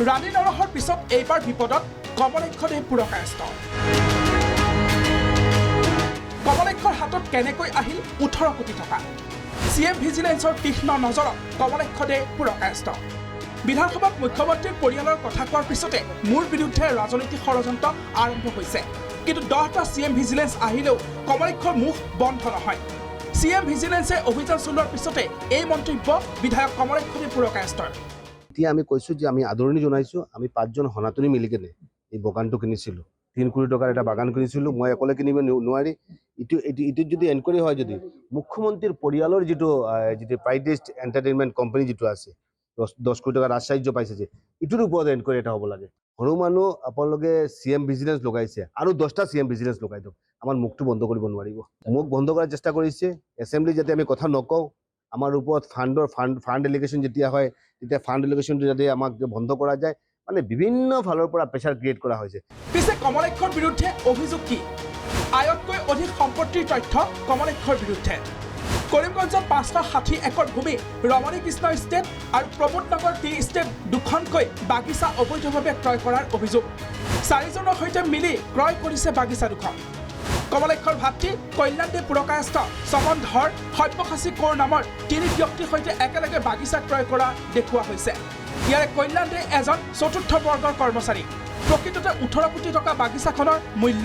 ৰাণী নৰহৰ পিছত এইবাৰ বিপদত কমলেক্ষদেৱ পুৰকায়স্থ। কমলেক্ষৰ হাতত কেনেকৈ আহিল 18 কোটি টকা? CM ভিজিলেন্সৰ তীক্ষ্ণ নজৰত কমলেক্ষদেৱ পুৰকায়স্থ। বিধানসভাত মুখ্যমন্ত্ৰীৰ পৰিয়ালৰ কথা কোৱাৰ পিছতে মোৰ বিৰুদ্ধে ৰাজনৈতিক ষড়যন্ত্ৰ আৰম্ভ হৈছে। কিন্তু 10টা CM ভিজিলেন্স আহিলেও কমলেক্ষৰ মুখ বন্ধ নহয়। CM ভিজিলেন্সে অভিযান চলোৱাৰ পিছতে এই মন্তব্য বিধায়ক কমলেক্ষদেৱ পুৰকায়স্থৰ। এতিয়া আমি কৈছোঁ যে আমি আদৰণি জনাইছোঁ। আমি 5জন সনাতনী মিলি কেনে এই বাগানটো কিনিছিলোঁ। 3 কোটি টকাৰ এটা বাগান কিনিছিলোঁ। মই অকলে কিনিব নোৱাৰি। ইটো যদি এনকুৱাৰী হয়, যদি মুখ্যমন্ত্ৰীৰ পৰিয়ালৰ যিটো প্ৰাইভেট এণ্টাৰটেইনমেণ্ট কোম্পানী যিটো আছে 10 কোটি টকাৰ আশ্চৰ্য পাইছে যে ইটোৰ ওপৰত এনকুৱাৰী এটা হ'ব লাগে। সৰু মানুহ আপোনালোকে CM ভিজিলেন্স লগাইছে আৰু 10টা CM ভিজিলেন্স লগাই দিয়ক। আমাৰ মুখটো বন্ধ কৰিব নোৱাৰিব। মুখ বন্ধ কৰাৰ চেষ্টা কৰিছে। এছেম্বলি যাতে আমি কথা নকওঁ, আমাৰ ওপৰত ফাণ্ড এলিগেশ্যন যেতিয়া হয় তেতিয়া ফাণ্ড এলিগেশ্যনটো যাতে আমাক বন্ধ কৰা যায়, মানে বিভিন্ন ফালৰ পৰা প্ৰেছাৰ ক্ৰিয়েট কৰা হৈছে। পিছে কমলেক্ষৰ বিৰুদ্ধে অভিযোগ কি? আয়তকৈ অধিক সম্পত্তিৰ তথ্য কমলেক্ষৰ বিৰুদ্ধে। কৰিমগঞ্জত 560 একৰ ভূমি ৰমণী কৃষ্ণ ইষ্টেট আৰু প্ৰমোদনগৰ টি ইষ্টেট দুখনকৈ বাগিচা অবৈধভাৱে ক্ৰয় কৰাৰ অভিযোগ। 4জনৰ সৈতে মিলি ক্ৰয় কৰিছে বাগিচা দুখন। কমলেক্ষৰ ভাতৃ কল্যাণদেৱ পুৰকায়স্থ, চমন ধৰ, সব্যসাচী কৌৰ নামৰ 3 ব্যক্তিৰ সৈতে একেলগে বাগিচা ক্ৰয় কৰা দেখুওৱা হৈছে। ইয়াৰে কল্যাণদেৱ এজন চতুৰ্থ বৰ্গৰ কৰ্মচাৰী। প্ৰকৃততে 18 কোটি টকা বাগিচাখনৰ মূল্য।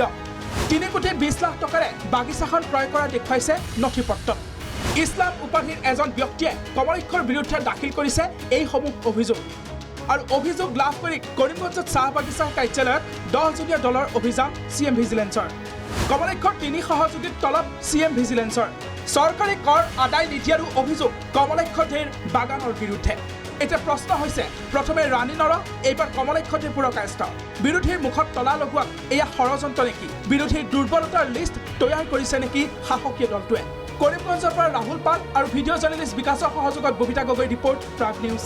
3 কোটি 20 লাখ টকাৰে বাগিচাখন ক্ৰয় কৰা দেখুৱাইছে নথিপত্ৰত। ইছলাম উপাধিৰ এজন ব্যক্তিয়ে কমলেক্ষৰ বিৰুদ্ধে দাখিল কৰিছে এইসমূহ অভিযোগ। আৰু অভিযোগ লাভ কৰি কৰিমগঞ্জত চাহ বাগিচাৰ কাৰ্যালয়ত 10জনীয়া দলৰ অভিযান CM ভিজিলেন্সৰ। কমলেক্ষৰ 3 সহযোগীক তলব CM ভিজিলেন্সৰ। চৰকাৰী কৰ আদায় নিদিয়াৰো অভিযোগ কমলেক্ষদেৱ বাগানৰ বিৰুদ্ধে। এতিয়া প্ৰশ্ন হৈছে, প্ৰথমে ৰাণী নৰহ, এইবাৰ কমলেক্ষদেৱ পুৰকায়স্থ। বিৰোধীৰ মুখত তলা লগোৱাত এয়া ষড়যন্ত্ৰ নেকি? বিৰোধীৰ দুৰ্বলতাৰ লিষ্ট তৈয়াৰ কৰিছে নেকি শাসকীয় দলটোৱে? কৰিমগঞ্জৰ পৰা ৰাহুল পাল আৰু ভিডিঅ' জাৰ্নেলিষ্ট বিকাশৰ সহযোগত ববিতা গগৈ ৰিপৰ্ট, প্ৰাগ নিউজ।